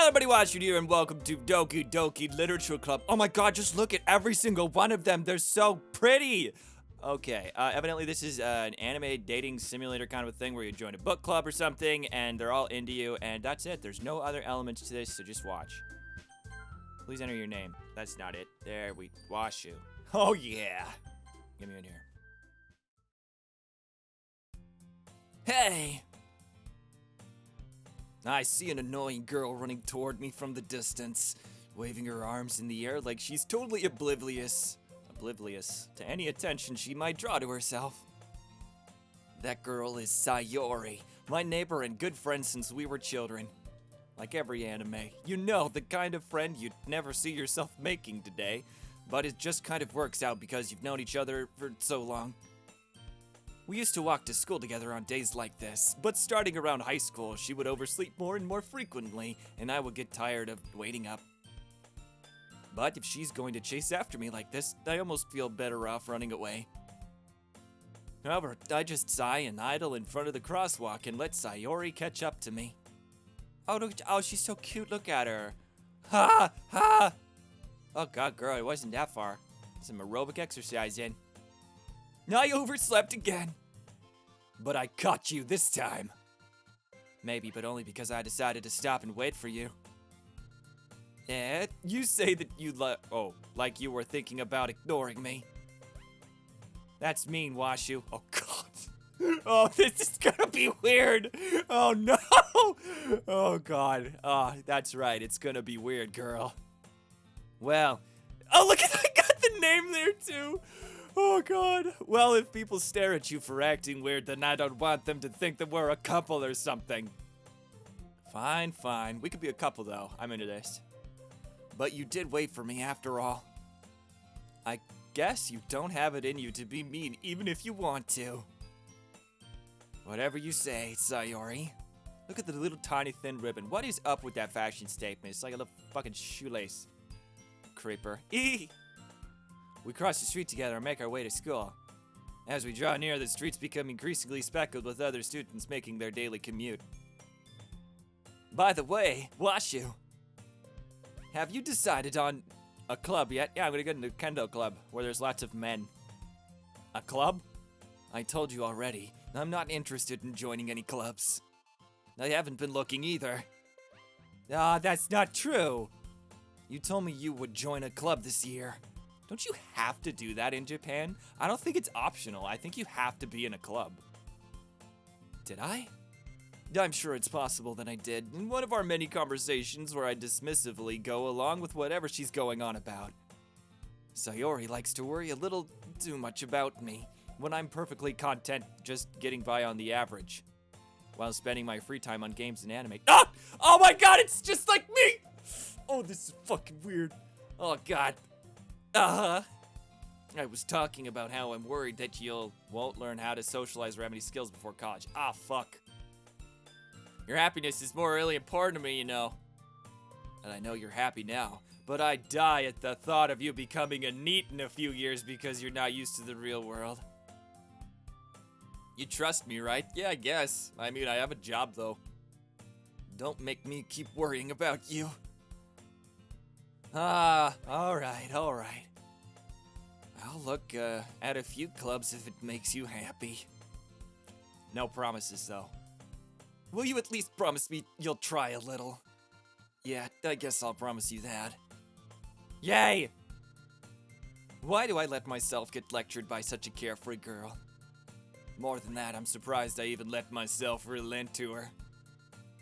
Everybody watching here and welcome to Doki Doki Literature Club. Oh my god, just look at every single one of them. They're so pretty. Okay, evidently this is an anime dating simulator kind of a thing where you join a book club or something and they're all into you and that's it. There's no other elements to this, so just watch. Please enter your name. That's not it. There we, Washu. Oh yeah. Get me in here. Hey. I see an annoying girl running toward me from the distance, waving her arms in the air like she's totally oblivious to any attention she might draw to herself. That girl is Sayori, my neighbor and good friend since we were children. Like every anime, you know, the kind of friend you'd never see yourself making today, but it just kind of works out because you've known each other for so long. We used to walk to school together on days like this, but starting around high school, she would oversleep more and more frequently, and I would get tired of waiting up. But if she's going to chase after me like this, I almost feel better off running away. However, I just sigh and idle in front of the crosswalk and let Sayori catch up to me. Oh, look, oh, she's so cute, look at her. Ha! Ha! Oh god, girl, it wasn't that far. Some aerobic exercise in. I overslept again. But I caught you this time. Maybe, but only because I decided to stop and wait for you. You say that you like you were thinking about ignoring me. That's mean, Washu. Oh god. Oh, this is gonna be weird. Oh no. Oh god. Oh, that's right. It's gonna be weird, girl. Well, oh look at I got the name there too. Oh god. Well, if people stare at you for acting weird, then I don't want them to think that we're a couple or something. Fine, fine. We could be a couple though. I'm into this. But you did wait for me after all. I guess you don't have it in you to be mean even if you want to. Whatever you say, Sayori. Look at the little tiny thin ribbon. What is up with that fashion statement? It's like a little fucking shoelace. Creeper. Eee! We cross the street together and make our way to school. As we draw near, the streets become increasingly speckled with other students making their daily commute. By the way, Washu, have you decided on a club yet? Yeah, I'm gonna go to the kendo club, where there's lots of men. A club? I told you already, I'm not interested in joining any clubs. I haven't been looking either. Ah, that's not true. You told me you would join a club this year. Don't you have to do that in Japan? I don't think it's optional. I think you have to be in a club. Did I? I'm sure it's possible that I did. In one of our many conversations where I dismissively go along with whatever she's going on about. Sayori likes to worry a little too much about me when I'm perfectly content just getting by on the average. While spending my free time on games and anime. Ah! Oh my god, it's just like me! Oh, this is fucking weird. Oh god. I was talking about how I'm worried that you won't learn how to socialize or have any skills before college. Ah, fuck. Your happiness is more really important to me, you know. And I know you're happy now, but I die at the thought of you becoming a NEET in a few years because you're not used to the real world. You trust me, right? Yeah, I guess. I mean, I have a job, though. Don't make me keep worrying about you. Ah, alright. I'll look at a few clubs if it makes you happy. No promises, though. Will you at least promise me you'll try a little? Yeah, I guess I'll promise you that. Yay! Why do I let myself get lectured by such a carefree girl? More than that, I'm surprised I even let myself relent to her.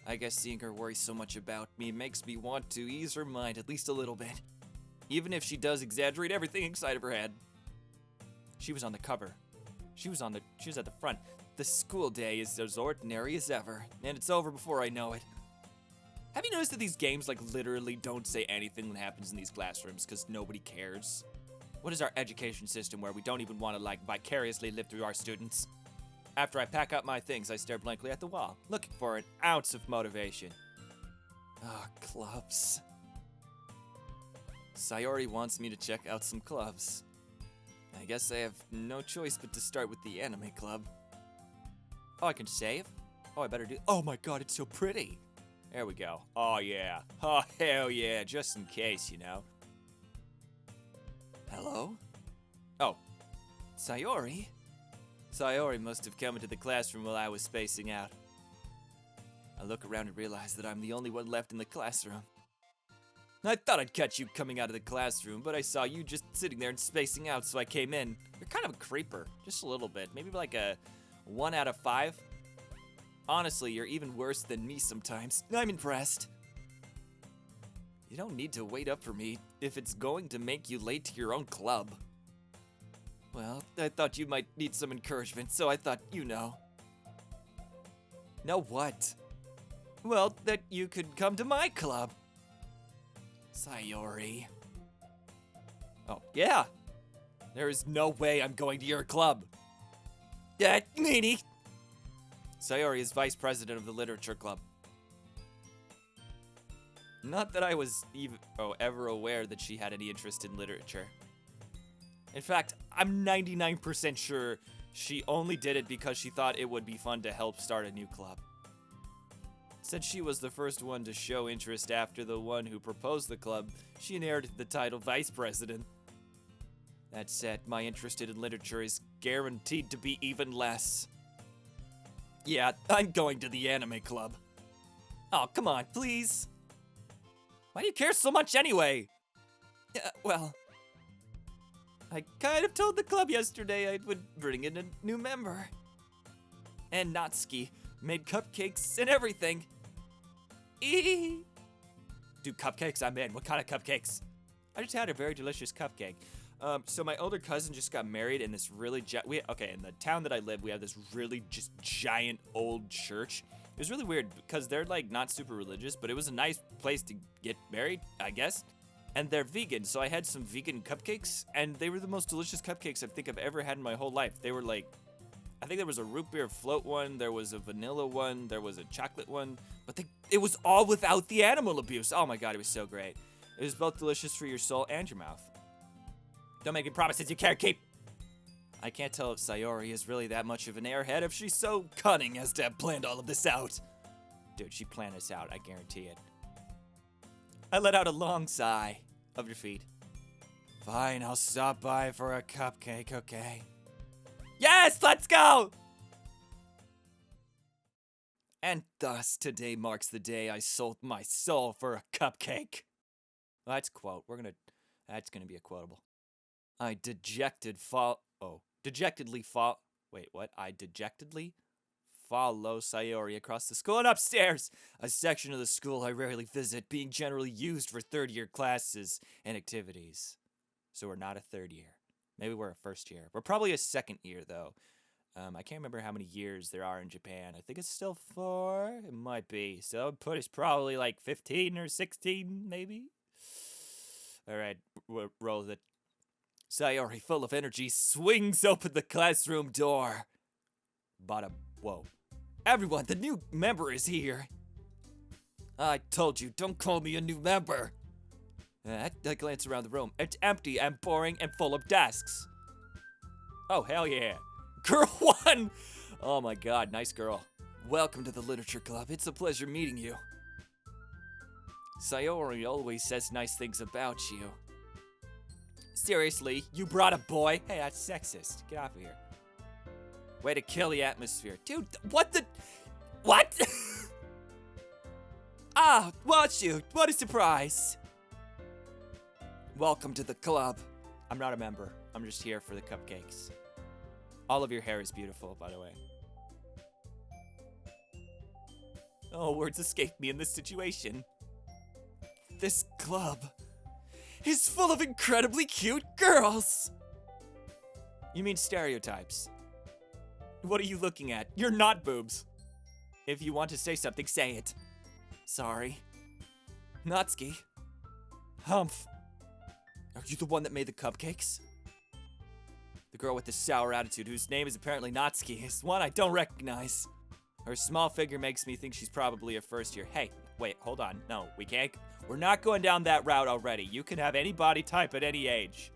I guess seeing her worry so much about me makes me want to ease her mind at least a little bit. Even if she does exaggerate everything inside of her head. She was on the cover. She was at the front. The school day is as ordinary as ever, and it's over before I know it. Have you noticed that these games literally don't say anything that happens in these classrooms because nobody cares? What is our education system where we don't even want to vicariously live through our students? After I pack up my things, I stare blankly at the wall, looking for an ounce of motivation. Ah, clubs. Sayori wants me to check out some clubs. I guess I have no choice but to start with the anime club. Oh, I can save? Oh, I better do. Oh my god, it's so pretty. There we go. Oh, yeah. Oh, hell yeah. Just in case, you know. Hello? Oh, Sayori? Sayori must have come into the classroom while I was spacing out. I look around and realize that I'm the only one left in the classroom. I thought I'd catch you coming out of the classroom, but I saw you just sitting there and spacing out, so I came in. You're kind of a creeper, just a little bit. Maybe like a 1 out of 5. Honestly, you're even worse than me sometimes. I'm impressed. You don't need to wait up for me if it's going to make you late to your own club. Well, I thought you might need some encouragement, so I thought, you know. Know what? Well, that you could come to my club. Sayori. Oh, yeah. There is no way I'm going to your club. Meanie. Sayori is vice president of the Literature Club. Not that I was ever aware that she had any interest in literature. In fact, I'm 99% sure she only did it because she thought it would be fun to help start a new club. Since she was the first one to show interest after the one who proposed the club, she inherited the title vice president. That said, my interest in literature is guaranteed to be even less. Yeah, I'm going to the anime club. Oh, come on, please. Why do you care so much anyway? Well, I kind of told the club yesterday I would bring in a new member. And Natsuki made cupcakes and everything. Eee. Do cupcakes? I'm in. What kind of cupcakes? I just had a very delicious cupcake. So my older cousin just got married in this really in the town that I live, we have this really just giant old church. It was really weird because they're like not super religious, but it was a nice place to get married, I guess. And they're vegan, so I had some vegan cupcakes, and they were the most delicious cupcakes I think I've ever had in my whole life. They were like, I think there was a root beer float one, there was a vanilla one, there was a chocolate one, but it was all without the animal abuse. Oh my god, it was so great. It was both delicious for your soul and your mouth. Don't make me promises you can't keep. I can't tell if Sayori is really that much of an airhead if she's so cunning as to have planned all of this out. Dude, she planned this out, I guarantee it. I let out a long sigh. Of your feet. Fine, I'll stop by for a cupcake, okay? Yes, let's go! And thus, today marks the day I sold my soul for a cupcake. That's a quote. That's gonna be a quotable. I dejectedly follow Sayori across the school and upstairs, a section of the school I rarely visit, being generally used for third-year classes and activities. So we're not a third year. Maybe we're a first year. We're probably a second year, though. I can't remember how many years there are in Japan. I think it's still 4. It might be. So I'd put it's probably like 15 or 16, maybe. All right, roll with it. Sayori, full of energy, swings open the classroom door. Bada, whoa. Everyone, the new member is here. I told you, don't call me a new member. I glance around the room. It's empty and boring and full of desks. Oh, hell yeah. Girl 1! Oh my god, nice girl. Welcome to the Literature Club. It's a pleasure meeting you. Sayori always says nice things about you. Seriously, you brought a boy? Hey, that's sexist. Get off of here. Way to kill the atmosphere. Dude, what? Ah, Washu, what a surprise. Welcome to the club. I'm not a member. I'm just here for the cupcakes. All of your hair is beautiful, by the way. Oh, words escape me in this situation. This club is full of incredibly cute girls. You mean stereotypes? What are you looking at? You're not boobs. If you want to say something, say it. Sorry. Natsuki. Humph. Are you the one that made the cupcakes? The girl with the sour attitude, whose name is apparently Natsuki, is one I don't recognize. Her small figure makes me think she's probably a first year. Hey, wait, hold on. No, we're not going down that route already. You can have any body type at any age.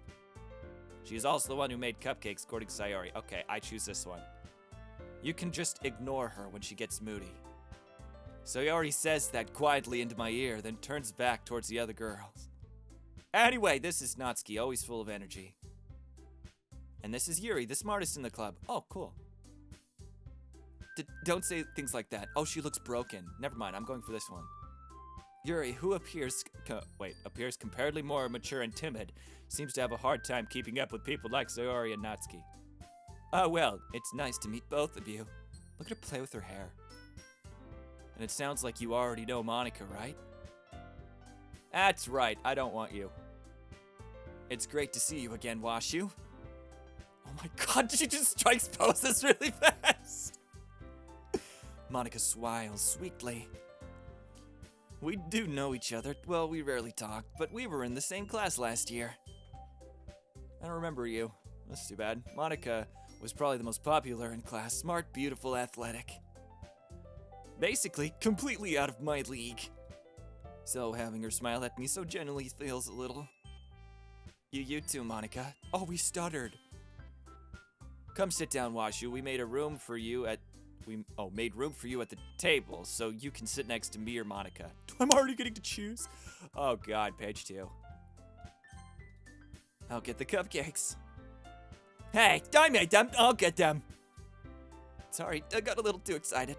She is also the one who made cupcakes, according to Sayori. Okay, I choose this one. You can just ignore her when she gets moody. Sayori says that quietly into my ear, then turns back towards the other girls. Anyway, this is Natsuki, always full of energy. And this is Yuri, the smartest in the club. Oh, cool. Don't say things like that. Oh, she looks broken. Never mind, I'm going for this one. Yuri, who appears comparatively more mature and timid, seems to have a hard time keeping up with people like Sayori and Natsuki. Oh, well, it's nice to meet both of you. Look at her play with her hair. And it sounds like you already know Monica, right? That's right, I don't want you. It's great to see you again, Washu. Oh my god, she just strikes poses really fast. Monica smiles sweetly. We do know each other. Well, we rarely talk, but we were in the same class last year. I don't remember you. That's too bad. Monica was probably the most popular in class. Smart, beautiful, athletic. Basically, completely out of my league. So having her smile at me so genuinely feels a little... You too, Monica. Oh, we stuttered. Come sit down, Washu. We made room for you at the table, so you can sit next to me or Monica. I'm already getting to choose. Oh god, page 2. I'll get the cupcakes. Hey, I made them. I'll get them. Sorry, I got a little too excited.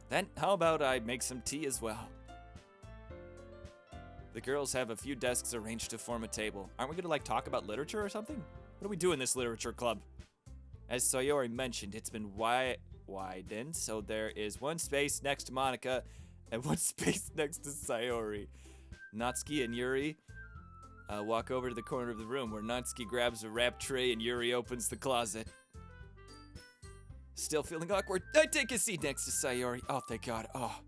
Then, how about I make some tea as well? The girls have a few desks arranged to form a table. Aren't we gonna, talk about literature or something? What do we do in this literature club? As Sayori mentioned, it's been widened, so there is one space next to Monica and one space next to Sayori. Natsuki and Yuri walk over to the corner of the room where Natsuki grabs a wrap tray and Yuri opens the closet. Still feeling awkward, I take a seat next to Sayori. Oh, thank god. Oh,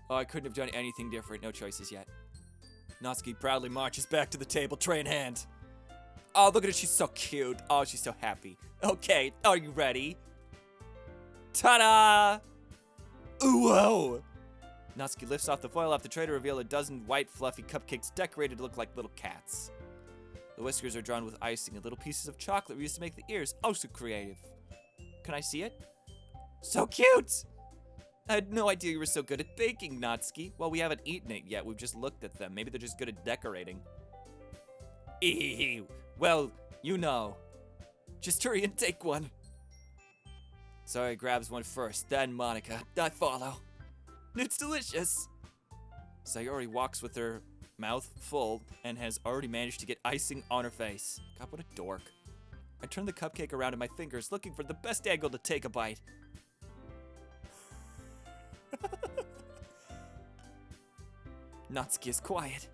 I couldn't have done anything different. No choices yet. Natsuki proudly marches back to the table, tray in hand. Oh, look at her, she's so cute. Oh, she's so happy. Okay, are you ready? Ta-da! Ooh, whoa! Natsuki lifts off the foil off the tray to reveal a dozen white, fluffy cupcakes decorated to look like little cats. The whiskers are drawn with icing, and little pieces of chocolate were used to make the ears. Oh, so creative. Can I see it? So cute! I had no idea you were so good at baking, Natsuki. Well, we haven't eaten it yet. We've just looked at them. Maybe they're just good at decorating. Ew. Well, you know. Just hurry and take one. Sayori grabs one first, then Monica. I follow. It's delicious. Sayori walks with her mouth full and has already managed to get icing on her face. God, what a dork. I turn the cupcake around in my fingers, looking for the best angle to take a bite. Natsuki is quiet.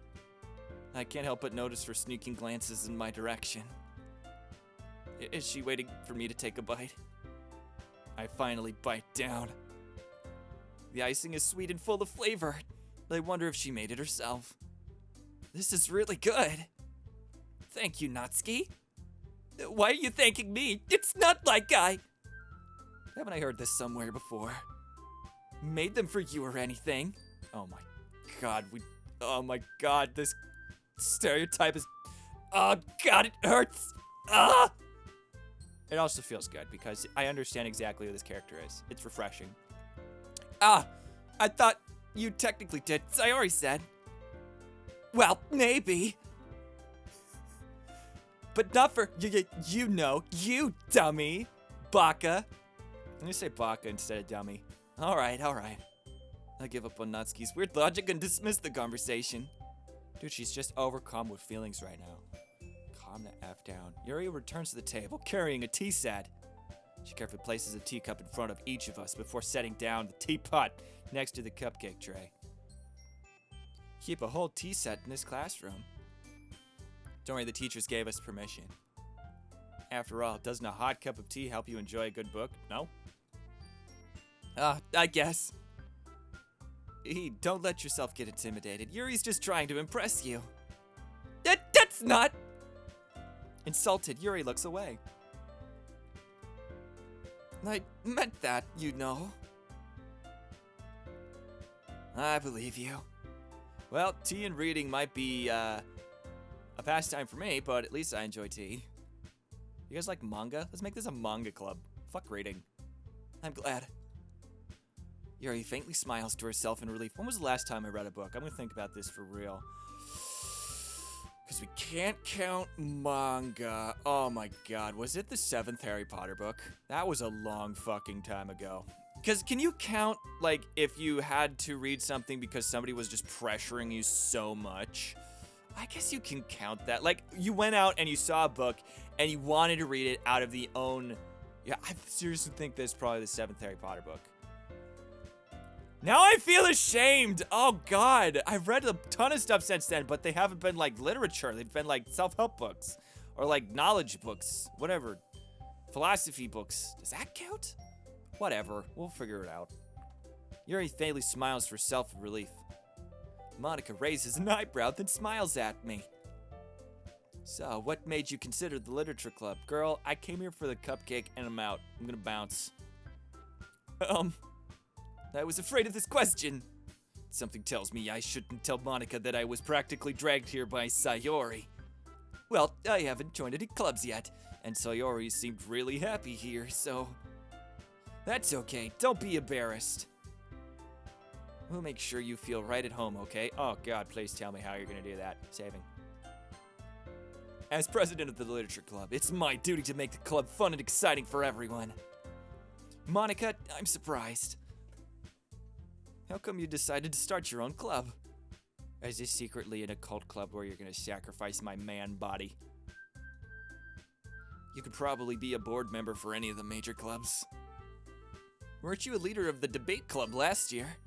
I can't help but notice her sneaking glances in my direction. Is she waiting for me to take a bite? I finally bite down. The icing is sweet and full of flavor. I wonder if she made it herself. This is really good. Thank you, Natsuki. Why are you thanking me? It's not like Haven't I heard this somewhere before? Made them for you or anything? Oh my god, oh my god, this stereotype is... Oh god, it hurts! Ah! It also feels good because I understand exactly who this character is. It's refreshing. Ah, I thought you technically did. Sayori said. Well, maybe. But not for, you know, you dummy. Baka. I'm gonna say baka instead of dummy. Alright. I give up on Natsuki's weird logic and dismiss the conversation. Dude, she's just overcome with feelings right now. Calm the F down. Yuri returns to the table, carrying a tea set. She carefully places a teacup in front of each of us before setting down the teapot next to the cupcake tray. Keep a whole tea set in this classroom. Don't worry, the teachers gave us permission. After all, doesn't a hot cup of tea help you enjoy a good book? No? I guess. Don't let yourself get intimidated. Yuri's just trying to impress you. That's not... Insulted, Yuri looks away. I meant that, you know. I believe you. Well, tea and reading might be a pastime for me, but at least I enjoy tea. You guys like manga? Let's make this a manga club. Fuck reading. I'm glad. Yuri faintly smiles to herself in relief. When was the last time I read a book? I'm gonna think about this for real. Because we can't count manga. Oh my god, was it the 7th Harry Potter book? That was a long fucking time ago. Because can you count, like, if you had to read something because somebody was just pressuring you so much? I guess you can count that. Like, you went out and you saw a book and you wanted to read it out of the own... Yeah, I seriously think this is probably the 7th Harry Potter book. Now I feel ashamed. Oh god, I've read a ton of stuff since then, but they haven't been like literature. They've been like self-help books or like knowledge books, whatever. Philosophy books. Does that count? Whatever, we'll figure it out. Yuri faintly smiles for self-relief. Monica raises an eyebrow, then smiles at me. So, what made you consider the literature club? Girl, I came here for the cupcake and I'm out. I'm gonna bounce. I was afraid of this question. Something tells me I shouldn't tell Monica that I was practically dragged here by Sayori. Well, I haven't joined any clubs yet, and Sayori seemed really happy here, so... That's okay, don't be embarrassed. We'll make sure you feel right at home, okay? Oh god, please tell me how you're gonna do that. Saving. As president of the literature club, it's my duty to make the club fun and exciting for everyone. Monica, I'm surprised. How come you decided to start your own club? Is this secretly an occult club where you're gonna sacrifice my man body? You could probably be a board member for any of the major clubs. Weren't you a leader of the debate club last year?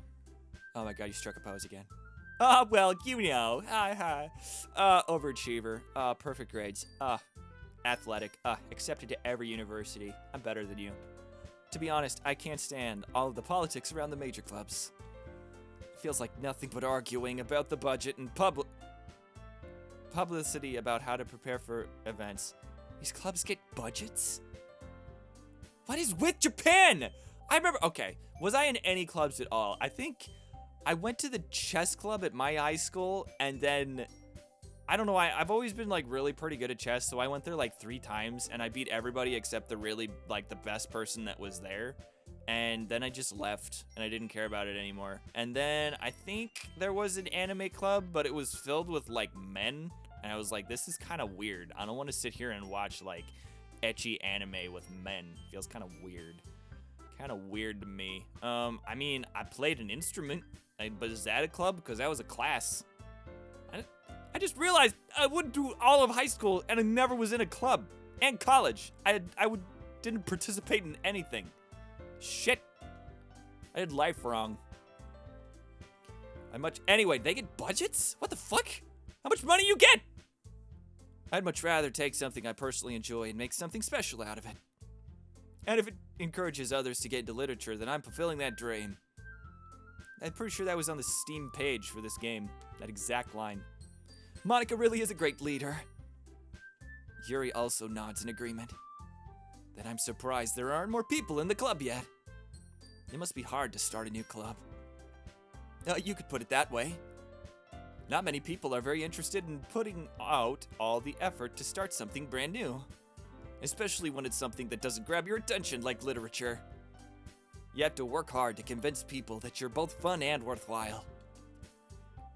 Oh my god, you struck a pose again. Ah, well, you know. Hi. Overachiever. Perfect grades. Athletic. Accepted to every university. I'm better than you. To be honest, I can't stand all of the politics around the major clubs. Feels like nothing but arguing about the budget and publicity about how to prepare for events. These clubs get budgets? What is with Japan? I remember, okay, was I in any clubs at all? I think I went to the chess club at my high school, and then, I don't know, I've always been like really pretty good at chess, so I went there like 3 times, and I beat everybody except the really, like the best person that was there. And then I just left, and I didn't care about it anymore. And then I think there was an anime club, but it was filled with, like, men. And I was like, this is kind of weird. I don't want to sit here and watch, like, ecchi anime with men. Feels kind of weird. Kind of weird to me. I mean, I played an instrument. But is that a club? Because that was a class. I just realized I wouldn't do all of high school, and I never was in a club. And college. Didn't participate in anything. Shit. I did life wrong. Anyway, they get budgets? What the fuck? How much money you get? I'd much rather take something I personally enjoy and make something special out of it. And if it encourages others to get into literature, then I'm fulfilling that dream. I'm pretty sure that was on the Steam page for this game. That exact line. Monica really is a great leader. Yuri also nods in agreement. Then I'm surprised there aren't more people in the club yet. It must be hard to start a new club. You could put it that way. Not many people are very interested in putting out all the effort to start something brand new. Especially when it's something that doesn't grab your attention like literature. You have to work hard to convince people that you're both fun and worthwhile.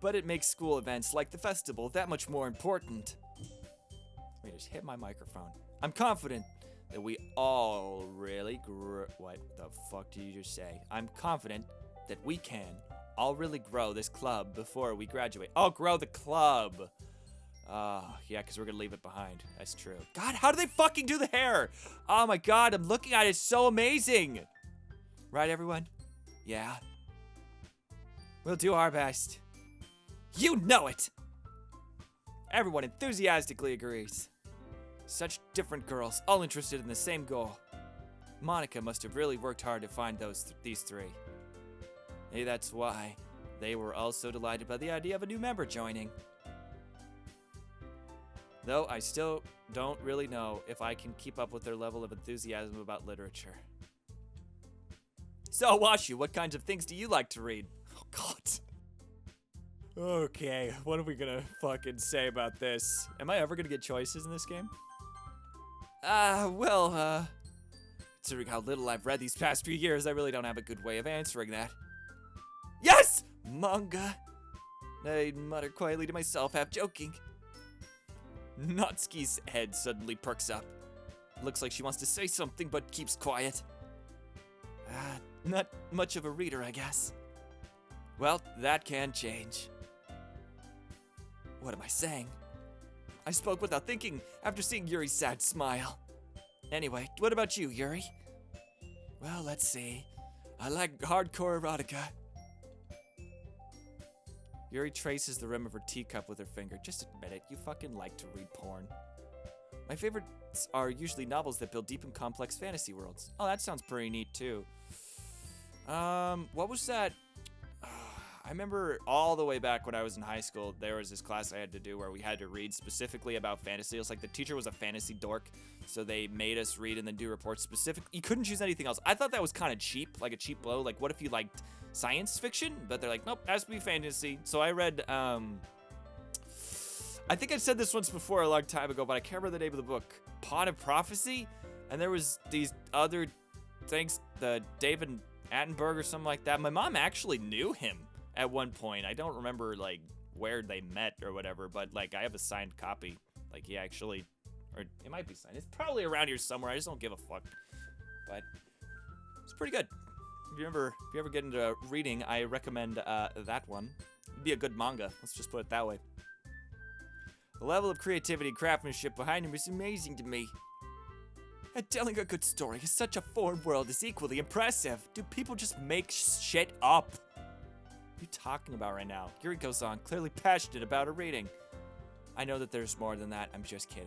But it makes school events like the festival that much more important. Wait, I just hit my microphone. I'm confident that we all really what the fuck did you just say? I'm confident that we can all really grow this club before we graduate. Oh, grow the club. Yeah, because we're gonna leave it behind. That's true. God, how do they fucking do the hair? Oh my god, I'm looking at it. It's so amazing. Right, everyone? Yeah. We'll do our best. You know it! Everyone enthusiastically agrees. Such different girls, all interested in the same goal. Monica must have really worked hard to find these 3. Maybe that's why they were also delighted by the idea of a new member joining. Though I still don't really know if I can keep up with their level of enthusiasm about literature. So, Washu, what kinds of things do you like to read? Oh, God. Okay, what are we gonna fucking say about this? Am I ever gonna get choices in this game? Considering how little I've read these past few years, I really don't have a good way of answering that. Manga? I mutter quietly to myself, half joking. Natsuki's head suddenly perks up. Looks like she wants to say something, but keeps quiet. Not much of a reader, I guess. Well, that can change. What am I saying? I spoke without thinking after seeing Yuri's sad smile. Anyway, what about you, Yuri? Well, let's see. I like hardcore erotica. Yuri traces the rim of her teacup with her finger. Just admit it, you fucking like to read porn. My favorites are usually novels that build deep and complex fantasy worlds. Oh, that sounds pretty neat too. What was that? I remember all the way back when I was in high school, there was this class I had to do where we had to read specifically about fantasy. It was like the teacher was a fantasy dork, so they made us read and then do reports specific. You couldn't choose anything else. I thought that was kind of cheap, like a cheap blow. Like, what if you liked science fiction? But they're like, nope, it has to be fantasy. So I read, I think I said this once before a long time ago, but I can't remember the name of the book. Pot of Prophecy? And there was these other things, the David Attenborough or something like that. My mom actually knew him at one point. I don't remember, like, where they met or whatever, but, like, I have a signed copy. Like, he actually, or it might be signed. It's probably around here somewhere. I just don't give a fuck. But it's pretty good. If you ever get into reading, I recommend that one. It'd be a good manga. Let's just put it that way. The level of creativity and craftsmanship behind him is amazing to me. And telling a good story in such a foreign world is equally impressive. Do people just make shit up? What are you talking about right now? Yuri goes on, clearly passionate about her reading. I know that there's more than that. I'm just kidding.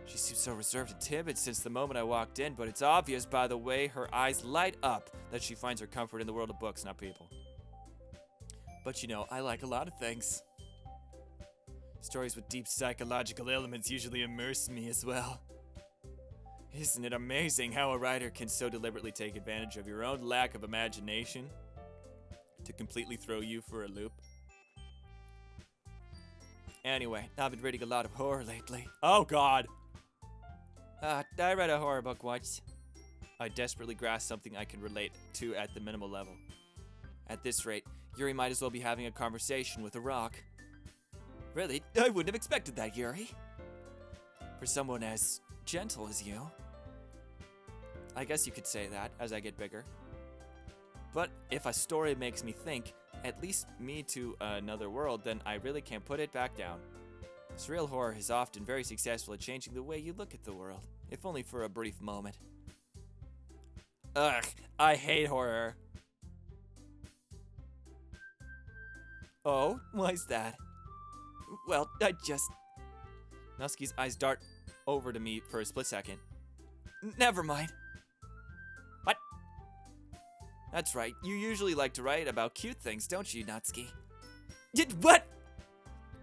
She seems so reserved and timid since the moment I walked in, but it's obvious by the way her eyes light up that she finds her comfort in the world of books, not people. But you know, I like a lot of things. Stories with deep psychological elements usually immerse me as well. Isn't it amazing how a writer can so deliberately take advantage of your own lack of imagination to completely throw you for a loop? Anyway, I've been reading a lot of horror lately. Oh god! I read a horror book once. I desperately grasped something I can relate to at the minimal level. At this rate, Yuri might as well be having a conversation with a rock. Really? I wouldn't have expected that, Yuri. For someone as gentle as you. I guess you could say that as I get bigger. But if a story makes me think, at least me to another world, then I really can't put it back down. Surreal horror is often very successful at changing the way you look at the world, if only for a brief moment. Ugh, I hate horror. Oh, why's that? Well, Natsuki's eyes dart over to me for a split second. Never mind. What? That's right, you usually like to write about cute things, don't you, Natsuki? What?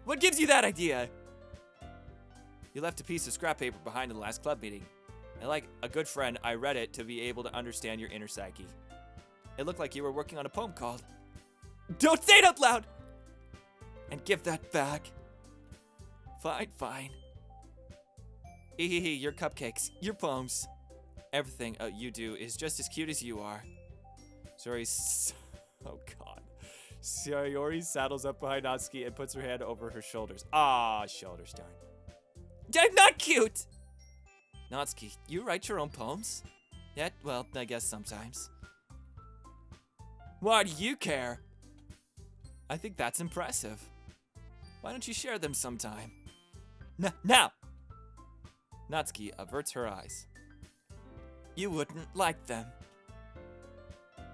What gives you that idea? You left a piece of scrap paper behind in the last club meeting. And like a good friend, I read it to be able to understand your inner psyche. It looked like you were working on a poem called... Don't say it out loud! And give that back. Fine. Your cupcakes, your poems. Everything you do is just as cute as you are. Oh god. Sayori saddles up behind Natsuki and puts her hand over her shoulders. Ah, shoulders, darn. I'm not cute! Natsuki, you write your own poems? Yeah, well, I guess sometimes. Why do you care? I think that's impressive. Why don't you share them sometime? Now! Natsuki averts her eyes. You wouldn't like them.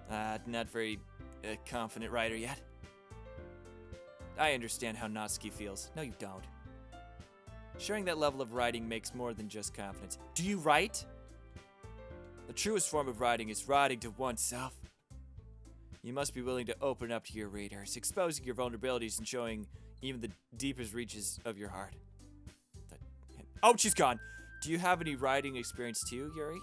Not very confident writer yet. I understand how Natsuki feels. No, you don't. Sharing that level of writing makes more than just confidence. Do you write? The truest form of writing is writing to oneself. You must be willing to open up to your readers, exposing your vulnerabilities and showing even the deepest reaches of your heart. Oh, she's gone. Do you have any writing experience too, Yuri?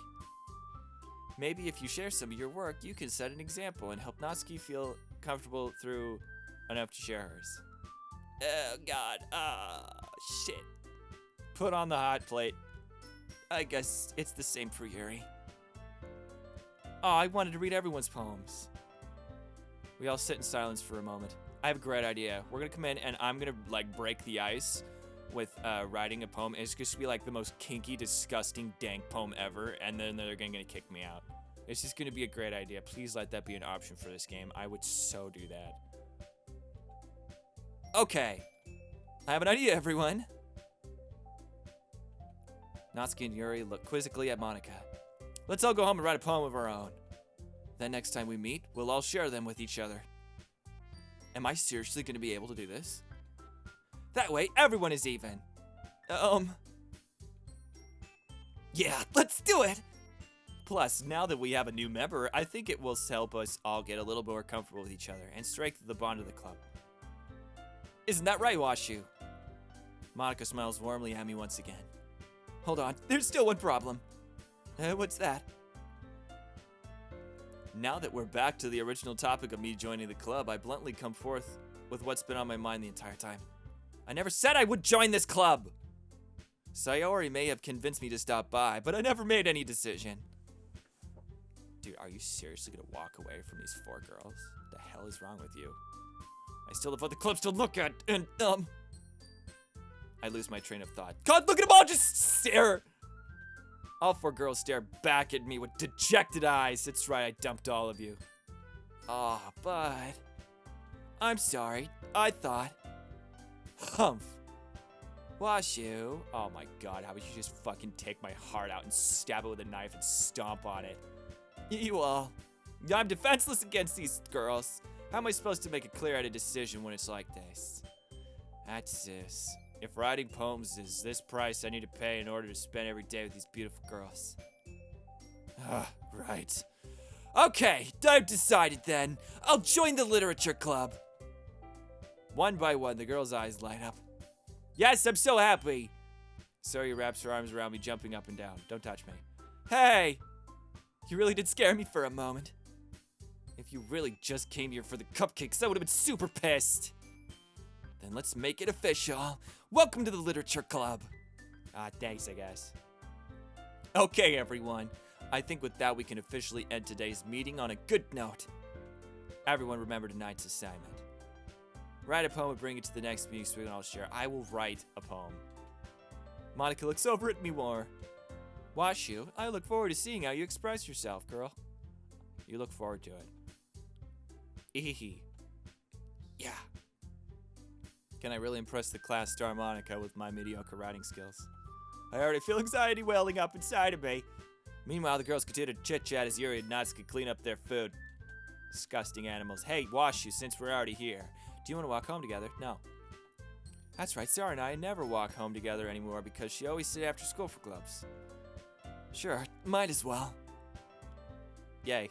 Maybe if you share some of your work, you can set an example and help Natsuki feel comfortable through enough to share hers. Oh, God. Shit. Put on the hot plate. I guess it's the same for Yuri. Oh, I wanted to read everyone's poems. We all sit in silence for a moment. I have a great idea. We're gonna come in and I'm gonna like break the ice with writing a poem. It's just gonna be like the most kinky, disgusting, dank poem ever, and then they're gonna kick me out. It's just gonna be a great idea. Please let that be an option for this game. I would so do that. Okay. I have an idea, everyone. Natsuki and Yuri look quizzically at Monica. Let's all go home and write a poem of our own. Then next time we meet, we'll all share them with each other. Am I seriously gonna be able to do this? That way, everyone is even. Yeah, let's do it! Plus, now that we have a new member, I think it will help us all get a little more comfortable with each other and strengthen the bond of the club. Isn't that right, Washu? Monica smiles warmly at me once again. Hold on, there's still one problem. What's that? Now that we're back to the original topic of me joining the club, I bluntly come forth with what's been on my mind the entire time. I never said I would join this club! Sayori may have convinced me to stop by, but I never made any decision. Dude, are you seriously gonna walk away from these 4 girls? What the hell is wrong with you? I still have other clubs to look at, and, I lose my train of thought. God, look at them all just stare! All 4 girls stare back at me with dejected eyes. That's right, I dumped all of you. But... I'm sorry. I thought... Humph. Washu. Oh my god, how would you just fucking take my heart out and stab it with a knife and stomp on it? You all. I'm defenseless against these girls. How am I supposed to make a clear-headed decision when it's like this? That's this. If writing poems is this price I need to pay in order to spend every day with these beautiful girls. Right. Okay, I've decided then. I'll join the literature club. One by one, the girls' eyes light up. Yes, I'm so happy. Sori wraps her arms around me, jumping up and down. Don't touch me. Hey! You really did scare me for a moment. If you really just came here for the cupcakes, I would have been super pissed. Then let's make it official. Welcome to the literature club. Thanks, I guess. Okay, everyone. I think with that, we can officially end today's meeting on a good note. Everyone remember tonight's assignment. Write a poem and bring it to the next meeting so we can all share. I will write a poem. Monica looks over at me more. Washu, I look forward to seeing how you express yourself, girl. You look forward to it. Ehehe. Yeah. Can I really impress the class star Monica with my mediocre writing skills? I already feel anxiety welling up inside of me. Meanwhile, the girls continue to chit-chat as Yuri and Natsuki clean up their food. Disgusting animals. Hey, Washu, since we're already here, do you want to walk home together? No. That's right, Sarah and I never walk home together anymore because she always stayed after school for clubs. Sure, might as well. Yay.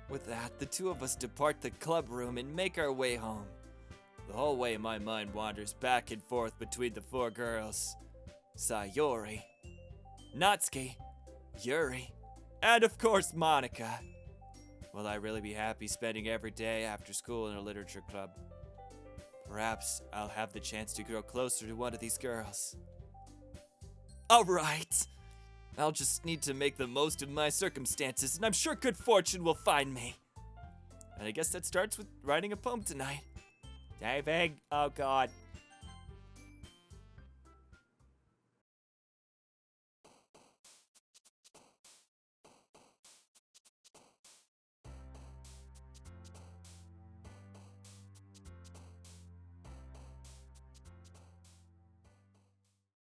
With that, the 2 of us depart the club room and make our way home. The whole way my mind wanders back and forth between the 4 girls. Sayori, Natsuki, Yuri, and of course Monica. Will I really be happy spending every day after school in a literature club? Perhaps I'll have the chance to grow closer to one of these girls. Alright! I'll just need to make the most of my circumstances, and I'm sure good fortune will find me. And I guess that starts with writing a poem tonight. David, oh god.